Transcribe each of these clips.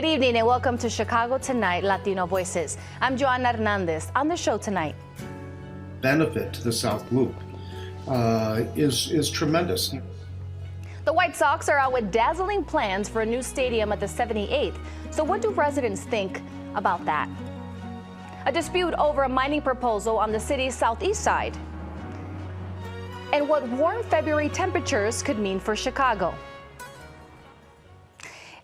Good evening and welcome to Chicago Tonight, Latino Voices. I'm Joanna Hernandez. On the show tonight, benefit to the South Loop is tremendous. The White Sox are out with dazzling plans for a new stadium at the 78th. So what do residents think about that? A dispute over a mining proposal on the city's southeast side. And what warm February temperatures could mean for Chicago.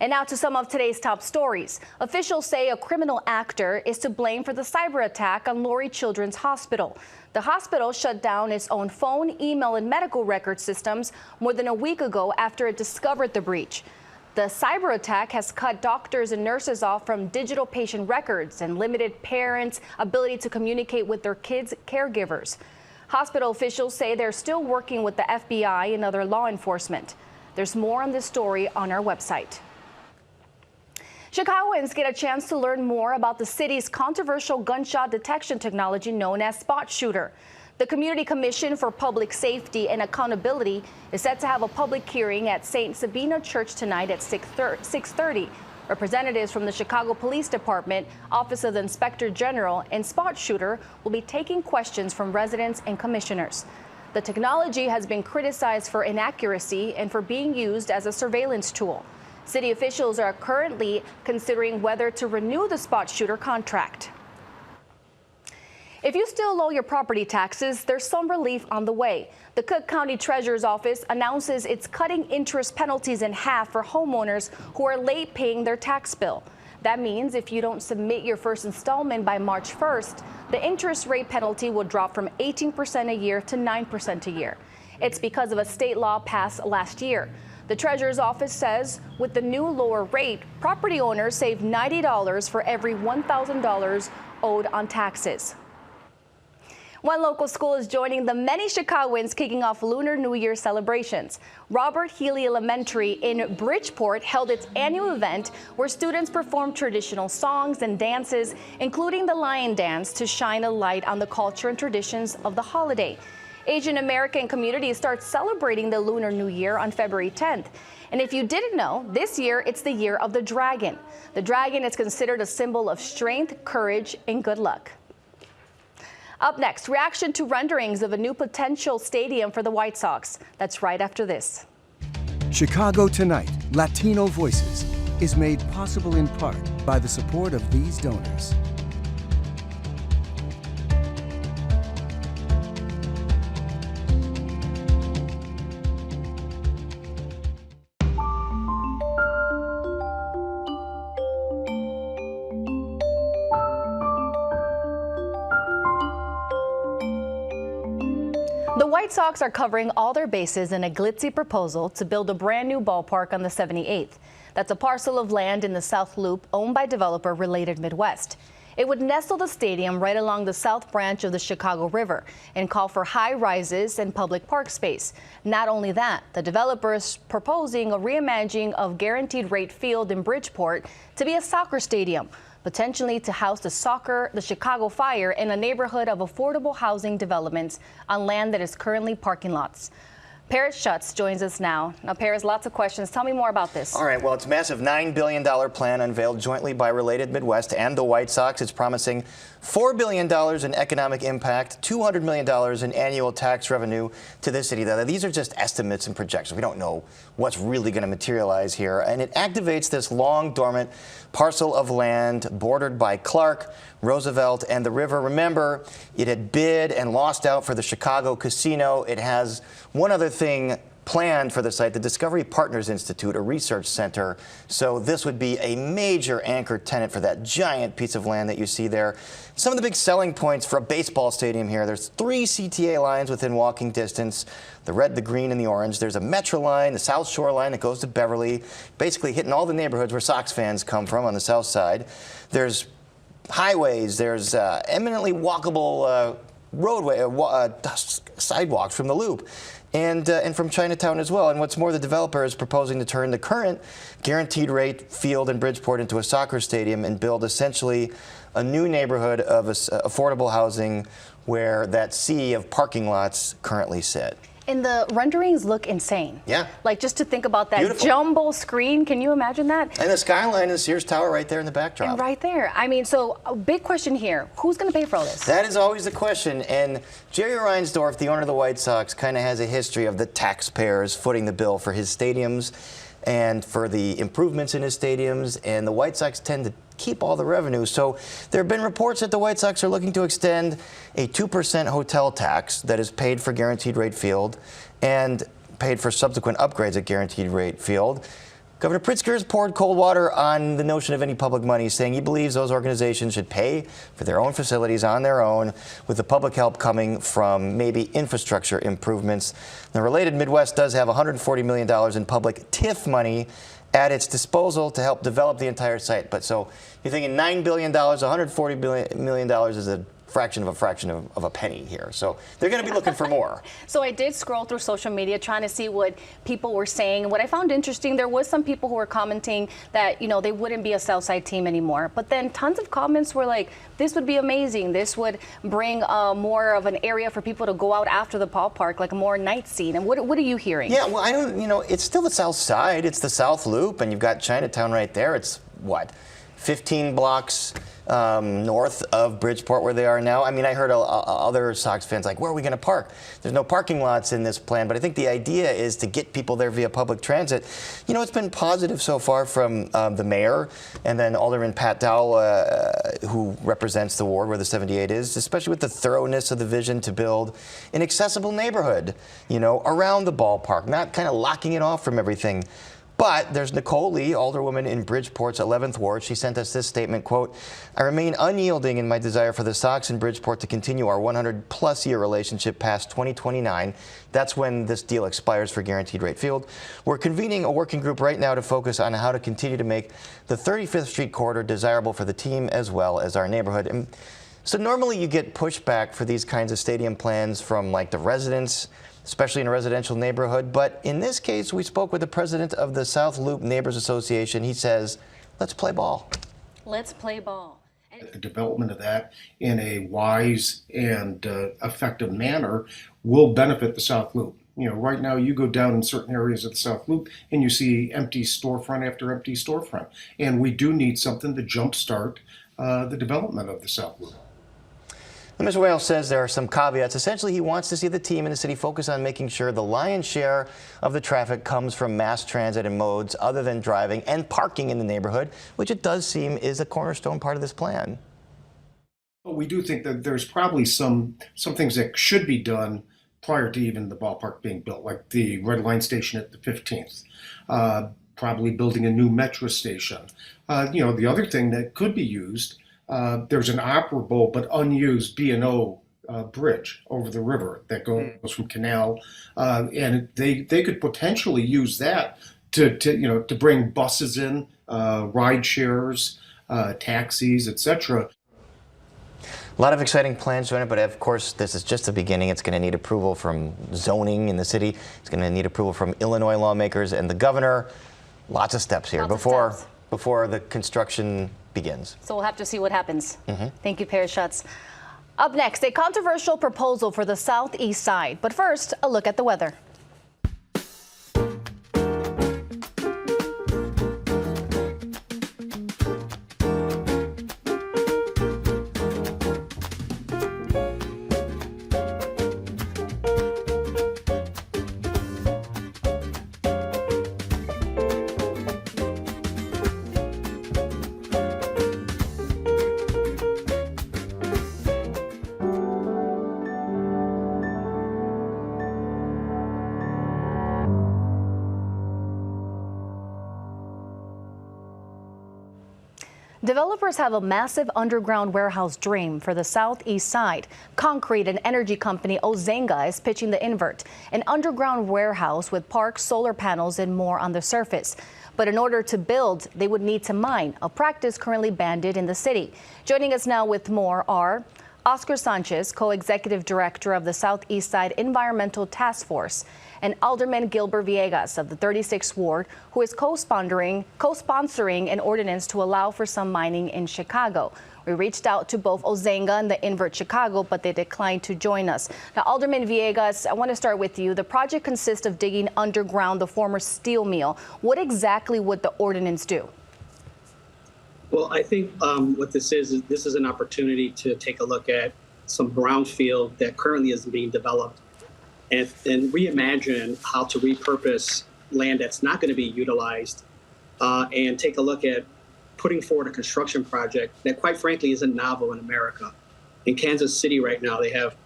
And now to some of today's top stories. Officials say a criminal actor is to blame for the cyber attack on Lurie Children's Hospital. The hospital shut down its own phone, email, and medical record systems more than a week ago after it discovered the breach. The cyber attack has cut doctors and nurses off from digital patient records and limited parents' ability to communicate with their kids' caregivers. Hospital officials say they're still working with the FBI and other law enforcement. There's more on this story on our website. Chicagoans get a chance to learn more about the city's controversial gunshot detection technology known as Spot Shooter. The Community Commission for Public Safety and Accountability is set to have a public hearing at St. Sabina Church tonight at 6:30. Representatives from the Chicago Police Department, Office of the Inspector General, and Spot Shooter will be taking questions from residents and commissioners. The technology has been criticized for inaccuracy and for being used as a surveillance tool. City officials are currently considering whether to renew the Spot Shooter contract. If you still owe your property taxes, there's some relief on the way. The Cook County Treasurer's Office announces it's cutting interest penalties in half for homeowners who are late paying their tax bill. That means if you don't submit your first installment by March 1st, the interest rate penalty will drop from 18% a year to 9% a year. It's because of a state law passed last year. The Treasurer's Office says with the new lower rate, property owners save $90 for every $1,000 owed on taxes. One local school is joining the many Chicagoans kicking off Lunar New Year celebrations. Robert Healy Elementary in Bridgeport held its annual event where students performed traditional songs and dances, including the lion dance, to shine a light on the culture and traditions of the holiday. Asian American communities start celebrating the Lunar New Year on February 10th. And if you didn't know, this year it's the year of the dragon. The dragon is considered a symbol of strength, courage, and good luck. Up next, reaction to renderings of a new potential stadium for the White Sox. That's right after this. Chicago Tonight, Latino Voices, is made possible in part by the support of these donors. The White Sox are covering all their bases in a glitzy proposal to build a brand new ballpark on the 78th. That's a parcel of land in the South Loop owned by developer Related Midwest. It would nestle the stadium right along the south branch of the Chicago River and call for high rises and public park space. Not only that, the developer is proposing a reimagining of Guaranteed Rate Field in Bridgeport to be a soccer stadium, potentially to house the Chicago Fire in a neighborhood of affordable housing developments on land that is currently parking lots. Paris Schutz joins us now. Now, Paris, lots of questions. Tell me more about this. All right, well, it's a massive $9 billion plan unveiled jointly by Related Midwest and the White Sox. It's promising $4 billion in economic impact, $200 million in annual tax revenue to the city. Now, these are just estimates and projections. We don't know what's really going to materialize here. And it activates this long dormant parcel of land bordered by Clark, Roosevelt, and the river. Remember, it had bid and lost out for the Chicago Casino. It has one other thing planned for the site, the Discovery Partners Institute, a research center. So this would be a major anchor tenant for that giant piece of land that you see there. Some of the big selling points for a baseball stadium here: there's 3 CTA lines within walking distance, the red, the green, and the orange. There's a Metro line, the South Shore line that goes to Beverly, basically hitting all the neighborhoods where Sox fans come from on the south side. There's highways, there's eminently walkable sidewalks from the Loop. And from Chinatown as well. And what's more, the developer is proposing to turn the current Guaranteed Rate Field in Bridgeport into a soccer stadium and build essentially a new neighborhood of affordable housing where that sea of parking lots currently sit. And the renderings look insane. Yeah. Like, just to think about that Beautiful. jumbo screen, can you imagine that? And the skyline is Sears Tower right there in the backdrop. And right there. I mean, so a big question here, who's going to pay for all this? That is always the question. And Jerry Reinsdorf, the owner of the White Sox, kind of has a history of the taxpayers footing the bill for his stadiums and for the improvements in his stadiums. And the White Sox tend to keep all the revenue. So there have been reports that the White Sox are looking to extend a 2% hotel tax that is paid for Guaranteed Rate Field and paid for subsequent upgrades at Guaranteed Rate Field. Governor Pritzker has poured cold water on the notion of any public money, saying he believes those organizations should pay for their own facilities on their own, with the public help coming from maybe infrastructure improvements. The related Midwest does have $140 million in public TIF money at its disposal to help develop the entire site. But so you're thinking $9 billion, $140 million is a fraction of a penny here. So they're going to be looking for more. So I did scroll through social media trying to see what people were saying. What I found interesting, there was some people who were commenting that, you know, they wouldn't be a Southside team anymore. But then tons of comments were like, this would be amazing. This would bring more of an area for people to go out after the ballpark, like a more night scene. And what are you hearing? Yeah, well, I don't, you know, it's still the South Side. It's the South Loop, and you've got Chinatown right there. It's what, 15 blocks north of Bridgeport where they are now. I mean, I heard other Sox fans like, where are we going to park? There's no parking lots in this plan, but I think the idea is to get people there via public transit. You know, it's been positive so far from the mayor and then Alderman Pat Dowell, who represents the ward where the 78 is, especially with the thoroughness of the vision to build an accessible neighborhood, you know, around the ballpark, not kind of locking it off from everything. But there's Nicole Lee, alderwoman in Bridgeport's 11th Ward. She sent us this statement, quote, I remain unyielding in my desire for the Sox and Bridgeport to continue our 100-plus year relationship past 2029. That's when this deal expires for Guaranteed Rate Field. We're convening a working group right now to focus on how to continue to make the 35th Street corridor desirable for the team as well as our neighborhood. And so normally you get pushback for these kinds of stadium plans from like the residents, especially in a residential neighborhood. But in this case, we spoke with the president of the South Loop Neighbors Association. He says, let's play ball. Let's play ball. The development of that in a wise and effective manner will benefit the South Loop. You know, right now you go down in certain areas of the South Loop and you see empty storefront after empty storefront. And we do need something to jumpstart the development of the South Loop. Mr. Wales says there are some caveats. Essentially, he wants to see the team in the city focus on making sure the lion's share of the traffic comes from mass transit and modes other than driving and parking in the neighborhood, which it does seem is a cornerstone part of this plan. Well, we do think that there's probably some things that should be done prior to even the ballpark being built, like the Red Line station at the 15th, probably building a new metro station. You know, the other thing that could be used, there's an operable but unused B&O bridge over the river that goes from Canal, and they could potentially use that to bring buses in, ride shares, taxis, etc. A lot of exciting plans to it, but of course, this is just the beginning. It's going to need approval from zoning in the city. It's going to need approval from Illinois lawmakers and the governor. Lots of steps here before the construction begins. So we'll have to see what happens. Thank you, Paris Schutz. Up next, a controversial proposal for the southeast side. But first, a look at the weather. Developers have a massive underground warehouse dream for the southeast side. Concrete and energy company Ozenga is pitching the invert, an underground warehouse with parks, solar panels, and more on the surface. But in order to build, they would need to mine, a practice currently banned in the city. Joining us now with more are Oscar Sanchez, co-executive director of the Southeast Side Environmental Task Force, and Alderman Gilbert Villegas of the 36th Ward, who is co-sponsoring an ordinance to allow for some mining in Chicago. We reached out to both Ozenga and the Invert Chicago, but they declined to join us. Now, Alderman Villegas, I want to start with you. The project consists of digging underground the former steel mill. What exactly would the ordinance do? Well, I think what this is an opportunity to take a look at some brownfield that currently is being developed and reimagine how to repurpose land that's not going to be utilized and take a look at putting forward a construction project that, quite frankly, isn't novel in America. In Kansas City right now, they have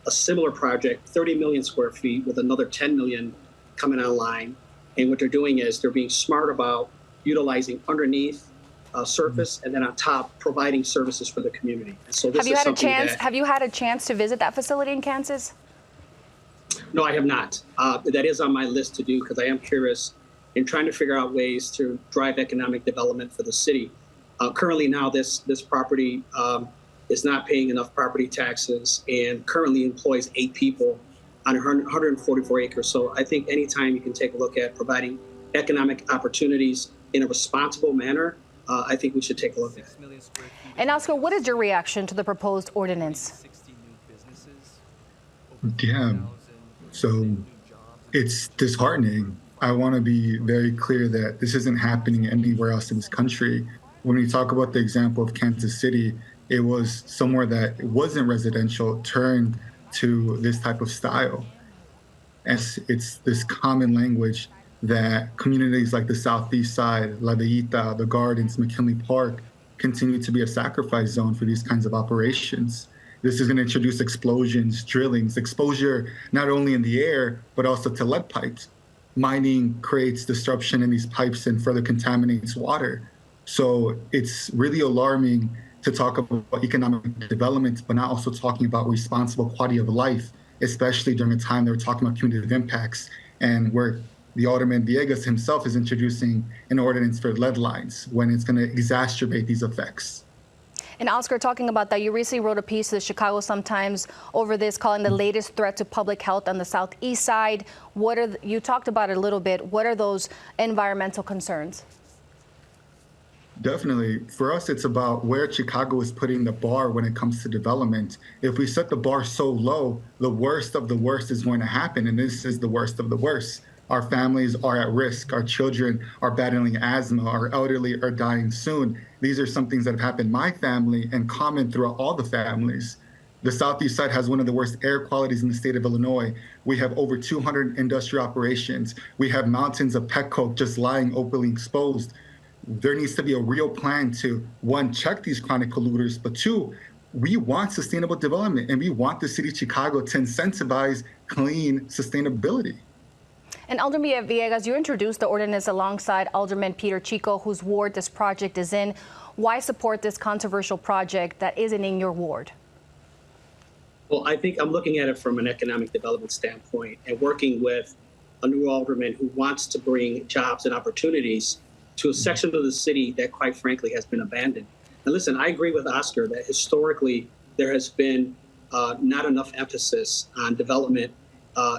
a similar project, 30 million square feet with another 10 million coming online. And what they're doing is they're being smart about utilizing underneath surface and then on top providing services for the community. And so this have you had a chance to visit that facility in Kansas? No, I have not. That is on my list to do because I am curious in trying to figure out ways to drive economic development for the city. Currently now this property is not paying enough property taxes and currently employs 8 people on 144 acres. So I think anytime you can take a look at providing economic opportunities in a responsible manner, I think we should take a look at it. And Oscar, what is your reaction to the proposed ordinance? Yeah, so it's disheartening. I want to be very clear that this isn't happening anywhere else in this country. When we talk about the example of Kansas City, it was somewhere that wasn't residential turned to this type of style. It's this common language that communities like the Southeast Side, La Villita, the Gardens, McKinley Park, continue to be a sacrifice zone for these kinds of operations. This is going to introduce explosions, drillings, exposure not only in the air, but also to lead pipes. Mining creates disruption in these pipes and further contaminates water. So it's really alarming to talk about economic development, but not also talking about responsible quality of life, especially during a time they're talking about cumulative impacts and where the Alderman Villegas himself is introducing an ordinance for lead lines when it's going to exacerbate these effects. And Oscar, talking about that, you recently wrote a piece to the Chicago Sun-Times over this, calling the latest threat to public health on the Southeast Side. You talked about it a little bit. What are those environmental concerns? Definitely. For us, it's about where Chicago is putting the bar when it comes to development. If we set the bar so low, the worst of the worst is going to happen, and this is the worst of the worst. Our families are at risk. Our children are battling asthma. Our elderly are dying soon. These are some things that have happened in my family and common throughout all the families. The Southeast Side has one of the worst air qualities in the state of Illinois. We have over 200 industrial operations. We have mountains of pet coke just lying openly exposed. There needs to be a real plan to, 1, check these chronic polluters, but 2, we want sustainable development and we want the city of Chicago to incentivize clean sustainability. And Alderman Villegas, you introduced the ordinance alongside Alderman Peter Chico, whose ward this project is in. Why support this controversial project that isn't in your ward? Well, I think I'm looking at it from an economic development standpoint and working with a new alderman who wants to bring jobs and opportunities to a section of the city that, quite frankly, has been abandoned. And listen, I agree with Oscar that historically there has been not enough emphasis on development,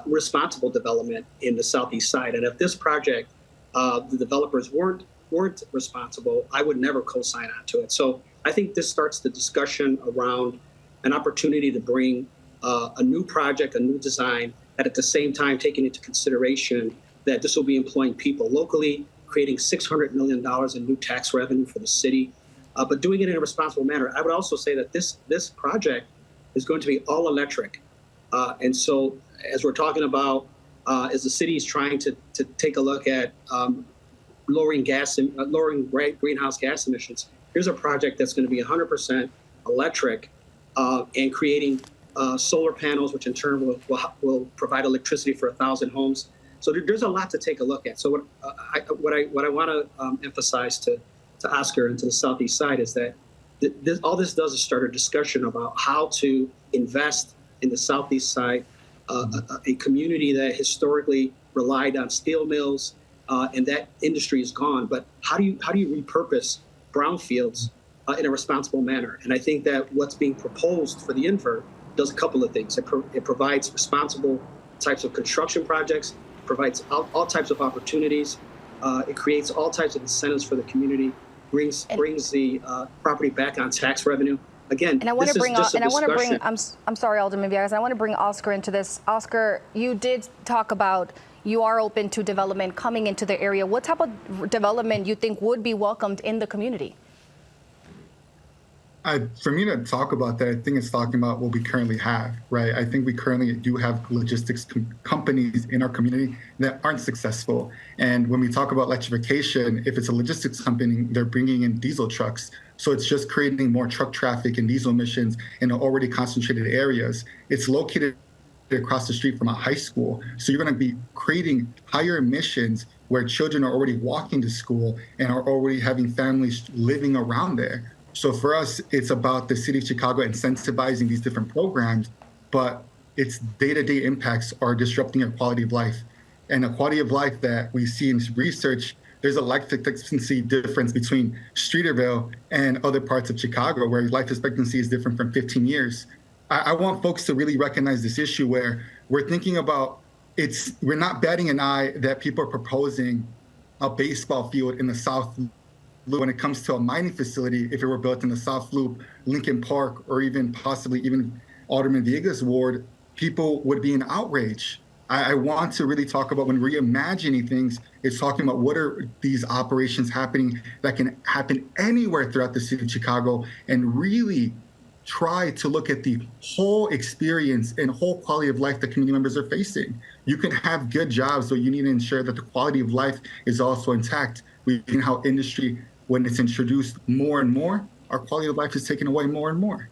responsible development in the Southeast Side. And if this project, the developers weren't responsible, I would never co-sign on to it. So I think this starts the discussion around an opportunity to bring a new project, a new design, and at the same time taking into consideration that this will be employing people locally, creating $600 million in new tax revenue for the city, but doing it in a responsible manner. I would also say that this project is going to be all electric. And so as we're talking about, as the city is trying to take a look at lowering greenhouse gas emissions, here's a project that's going to be 100% electric and creating solar panels, which in turn will provide electricity for 1,000 homes. So there's a lot to take a look at. So what I want to emphasize to Oscar and to the Southeast Side is that all this does is start a discussion about how to invest in the Southeast Side, a community that historically relied on steel mills, and that industry is gone. But how do you repurpose brownfields in a responsible manner. And I think that what's being proposed for the invert does a couple of things. It provides responsible types of construction projects, provides all types of opportunities. It creates all types of incentives for the community, brings the property back on tax revenue. Again, and I want to bring, I'm sorry, Alderman Villegas, I want to bring Oscar into this. Oscar, you did talk about you are open to development coming into the area. What type of development you think would be welcomed in the community? For me to talk about that, I think it's talking about what we currently have, right? I think we currently do have logistics companies in our community that aren't successful. And when we talk about electrification, if it's a logistics company, they're bringing in diesel trucks. So it's just creating more truck traffic and diesel emissions in already concentrated areas. It's located across the street from a high school. So you're going to be creating higher emissions where children are already walking to school and are already having families living around there. So for us, it's about the city of Chicago incentivizing these different programs, but its day-to-day impacts are disrupting our quality of life. And the quality of life that we see in research, there's a life expectancy difference between Streeterville and other parts of Chicago, where life expectancy is different from 15 years. I want folks to really recognize this issue where we're thinking about we're not batting an eye that people are proposing a baseball field in the South Loop when it comes to a mining facility. If it were built in the South Loop, Lincoln Park, or even possibly even Alderman Villegas' ward, people would be in outrage. I want to really talk about when reimagining things, it's talking about what are these operations happening that can happen anywhere throughout the city of Chicago, and really try to look at the whole experience and whole quality of life that community members are facing. You can have good jobs, but you need to ensure that the quality of life is also intact. We've seen how industry, when it's introduced more and more, our quality of life is taken away more and more.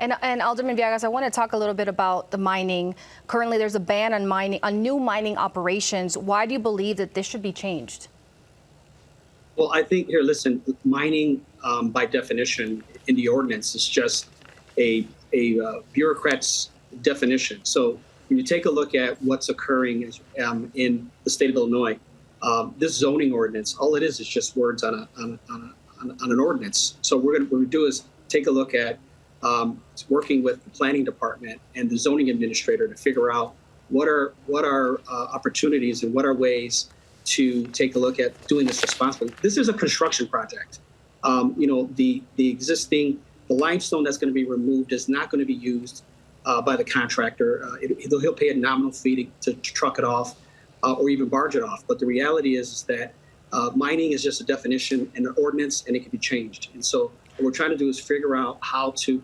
And Alderman Villegas, I want to talk a little bit about the mining. Currently, there's a ban on mining, on new mining operations. Why do you believe that this should be changed? Well, I think here, listen, mining by definition in the ordinance is just a bureaucrat's definition. So when you take a look at what's occurring in the state of Illinois, this zoning ordinance, all it is just words on an ordinance. So what we do is take a look at working with the planning department and the zoning administrator to figure out what are opportunities and what are ways to take a look at doing this responsibly. This is a construction project. The existing, the limestone that's going to be removed is not going to be used by the contractor. He'll pay a nominal fee to truck it off or even barge it off. But the reality is that mining is just a definition and an ordinance, and it can be changed. And so what we're trying to do is figure out how to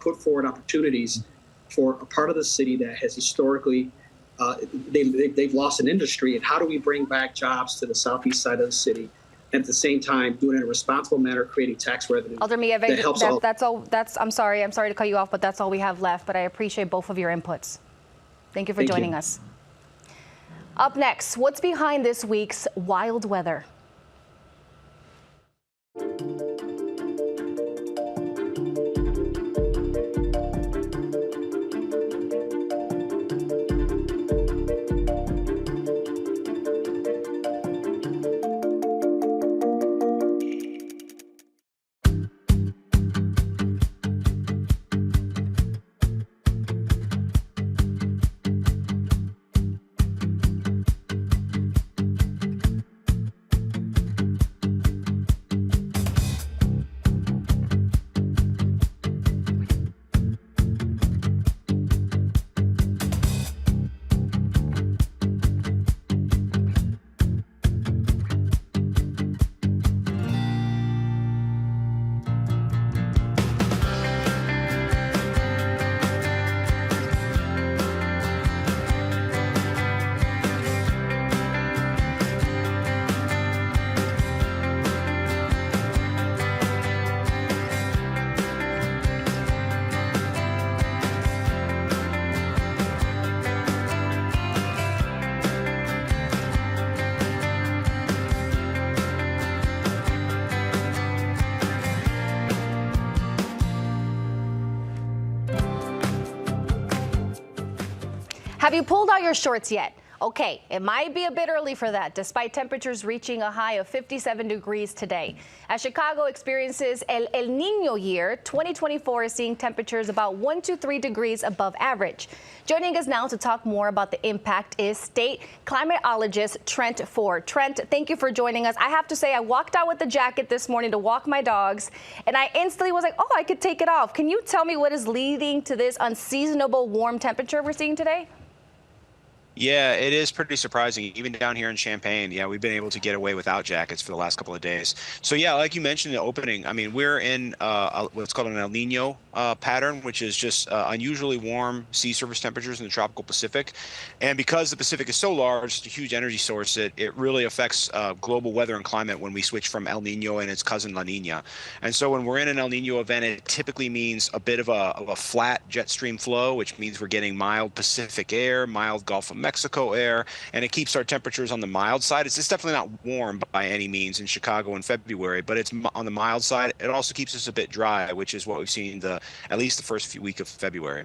put forward opportunities for a part of the city that has historically, they've lost an industry, and how do we bring back jobs to the southeast side of the city, and at the same time doing it in a responsible manner, creating tax revenue. Alderman Villegas, that's all. I'm sorry to cut you off, but that's all we have left. But I appreciate both of your inputs. Thank you for joining us. Up next, what's behind this week's wild weather? Have you pulled out your shorts yet? Okay, it might be a bit early for that, despite temperatures reaching a high of 57 degrees today. As Chicago experiences El Niño year, 2024 is seeing temperatures about 1 to 3 degrees above average. Joining us now to talk more about the impact is state climatologist Trent Ford. Trent, thank you for joining us. I have to say, I walked out with the jacket this morning to walk my dogs, and I instantly was like, oh, I could take it off. Can you tell me what is leading to this unseasonable warm temperature we're seeing today? Yeah, it is pretty surprising. Even down here in Champaign, yeah, we've been able to get away without jackets for the last couple of days. So yeah, like you mentioned in the opening, I mean, we're in what's called an El Nino pattern, which is just unusually warm sea surface temperatures in the tropical Pacific. And because the Pacific is so large, it's a huge energy source, it really affects global weather and climate when we switch from El Nino and its cousin La Nina. And so when we're in an El Nino event, it typically means a bit of a flat jet stream flow, which means we're getting mild Pacific air, mild Gulf of Mexico air, and it keeps our temperatures on the mild side. It's definitely not warm by any means in Chicago in February, but it's on the mild side. It also keeps us a bit dry, which is what we've seen at least the first few weeks of February.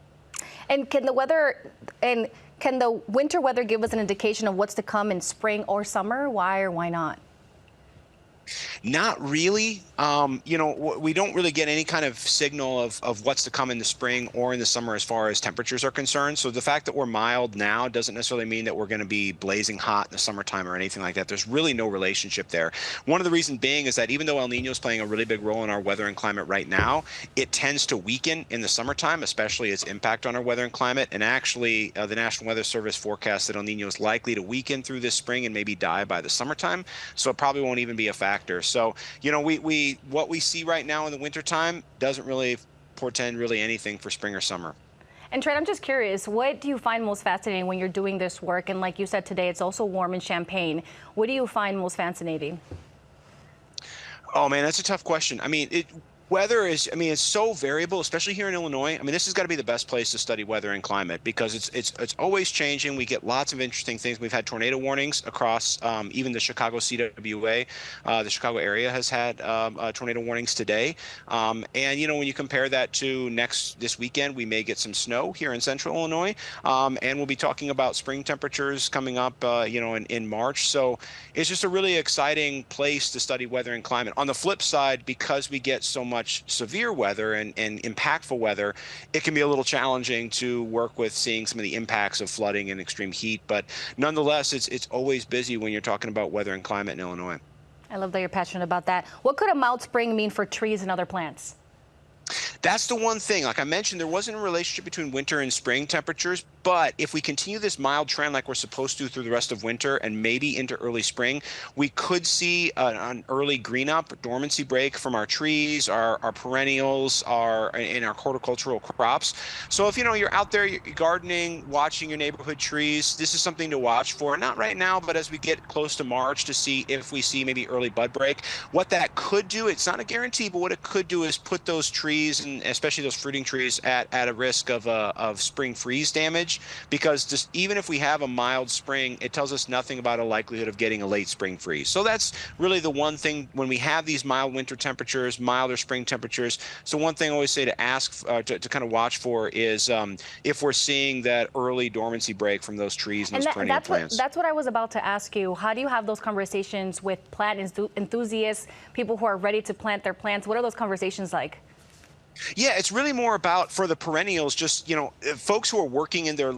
And can the winter weather give us an indication of what's to come in spring or summer? Why or why not? Not really. You know, we don't really get any kind of signal of what's to come in the spring or in the summer as far as temperatures are concerned. So the fact that we're mild now doesn't necessarily mean that we're going to be blazing hot in the summertime or anything like that. There's really no relationship there. One of the reasons being is that even though El Nino is playing a really big role in our weather and climate right now, it tends to weaken in the summertime, especially its impact on our weather and climate. And actually, the National Weather Service forecasts that El Nino is likely to weaken through this spring and maybe die by the summertime. So it probably won't even be a factor. So, you know, what we see right now in the wintertime doesn't really portend really anything for spring or summer. And Trent, I'm just curious, what do you find most fascinating when you're doing this work? And like you said today, it's also warm in Champaign. What do you find most fascinating? Oh man, that's a tough question. I mean, weather is, I mean, it's so variable, especially here in Illinois. I mean, this has got to be the best place to study weather and climate because it's always changing. We get lots of interesting things. We've had tornado warnings across even the Chicago CWA. The Chicago area has had tornado warnings today. And, you know, when you compare that to this weekend, we may get some snow here in central Illinois. And we'll be talking about spring temperatures coming up, you know, in March. So it's just a really exciting place to study weather and climate. On the flip side, because we get so much severe weather and impactful weather, it can be a little challenging to work with seeing some of the impacts of flooding and extreme heat. But nonetheless, it's always busy when you're talking about weather and climate in Illinois. I love that you're passionate about that. What could a mild spring mean for trees and other plants? That's the one thing. Like I mentioned, there wasn't a relationship between winter and spring temperatures, but if we continue this mild trend like we're supposed to through the rest of winter and maybe into early spring, we could see an early green up, dormancy break from our trees, our perennials, and our horticultural crops. So if, you know, you're out there you're gardening, watching your neighborhood trees, this is something to watch for. Not right now, but as we get close to March to see if we see maybe early bud break. What that could do, it's not a guarantee, but what it could do is put those trees, and especially those fruiting trees, at a risk of spring freeze damage, because just even if we have a mild spring, it tells us nothing about a likelihood of getting a late spring freeze. So that's really the one thing when we have these mild winter temperatures, milder spring temperatures. So one thing I always say to ask to kind of watch for is if we're seeing that early dormancy break from those trees and those perennial plants. That's what I was about to ask you. How do you have those conversations with plant enthusiasts, people who are ready to plant their plants? What are those conversations like? Yeah, it's really more about, for the perennials, just, you know, folks who are working in their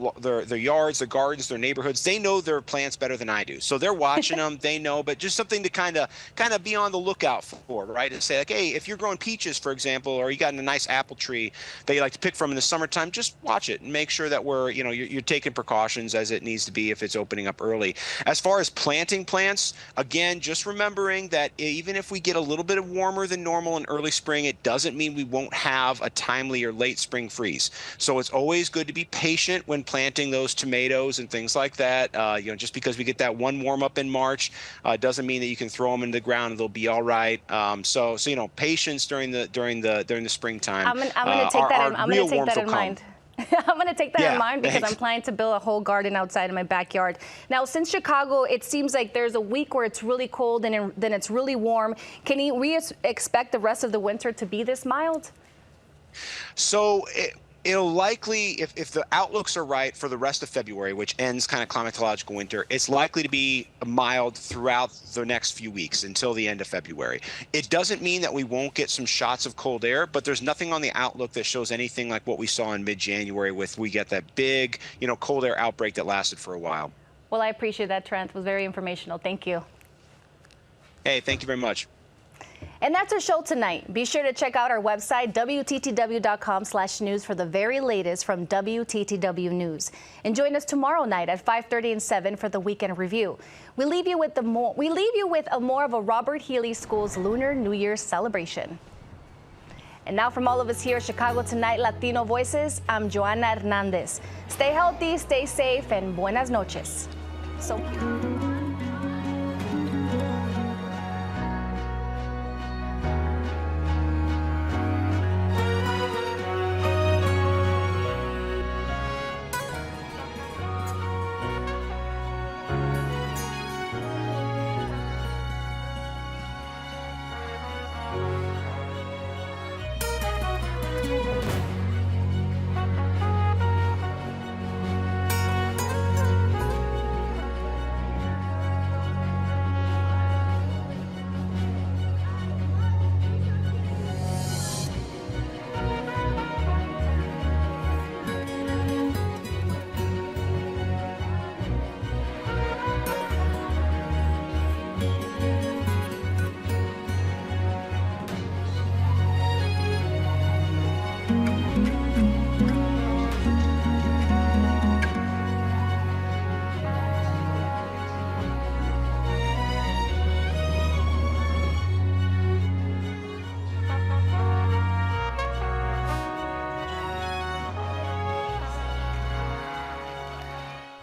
yards, their gardens, their neighborhoods, they know their plants better than I do. So they're watching them, they know, but just something to kind of be on the lookout for, right? And say like, hey, if you're growing peaches, for example, or you got a nice apple tree that you like to pick from in the summertime, just watch it and make sure that you're taking precautions as it needs to be if it's opening up early. As far as planting plants, again, just remembering that even if we get a little bit warmer than normal in early spring, it doesn't mean we won't have a timely or late spring freeze. So it's always good to be patient when planting those tomatoes and things like that. You know, just because we get that one warm up in March doesn't mean that you can throw them into the ground and they'll be all right. So you know, patience during the springtime. I'm gonna take that in mind. I'm going to take that in mind because I'm planning to build a whole garden outside in my backyard. Now, since Chicago, it seems like there's a week where it's really cold and then it's really warm. Can we expect the rest of the winter to be this mild? So It'll likely, if the outlooks are right for the rest of February, which ends kind of climatological winter, it's likely to be mild throughout the next few weeks until the end of February. It doesn't mean that we won't get some shots of cold air, but there's nothing on the outlook that shows anything like what we saw in mid-January with we get that big, cold air outbreak that lasted for a while. Well, I appreciate that, Trent. It was very informational. Thank you. Hey, thank you very much. And that's our show tonight. Be sure to check out our website, WTTW.com/news, for the very latest from WTTW News. And join us tomorrow night at 5:30 and 7 for the Weekend Review. We leave you with more of a Robert Healy School's Lunar New Year celebration. And now from all of us here at Chicago Tonight Latino Voices, I'm Joanna Hernandez. Stay healthy, stay safe, and buenas noches. So cute.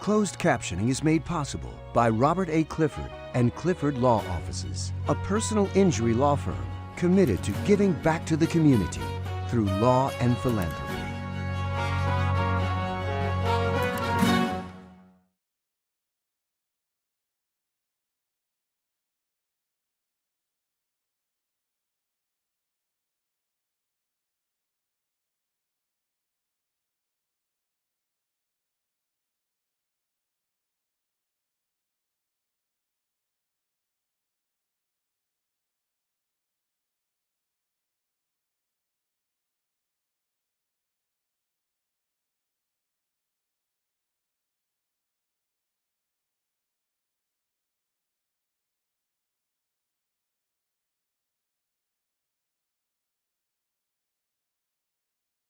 Closed captioning is made possible by Robert A. Clifford and Clifford Law Offices, a personal injury law firm committed to giving back to the community through law and philanthropy.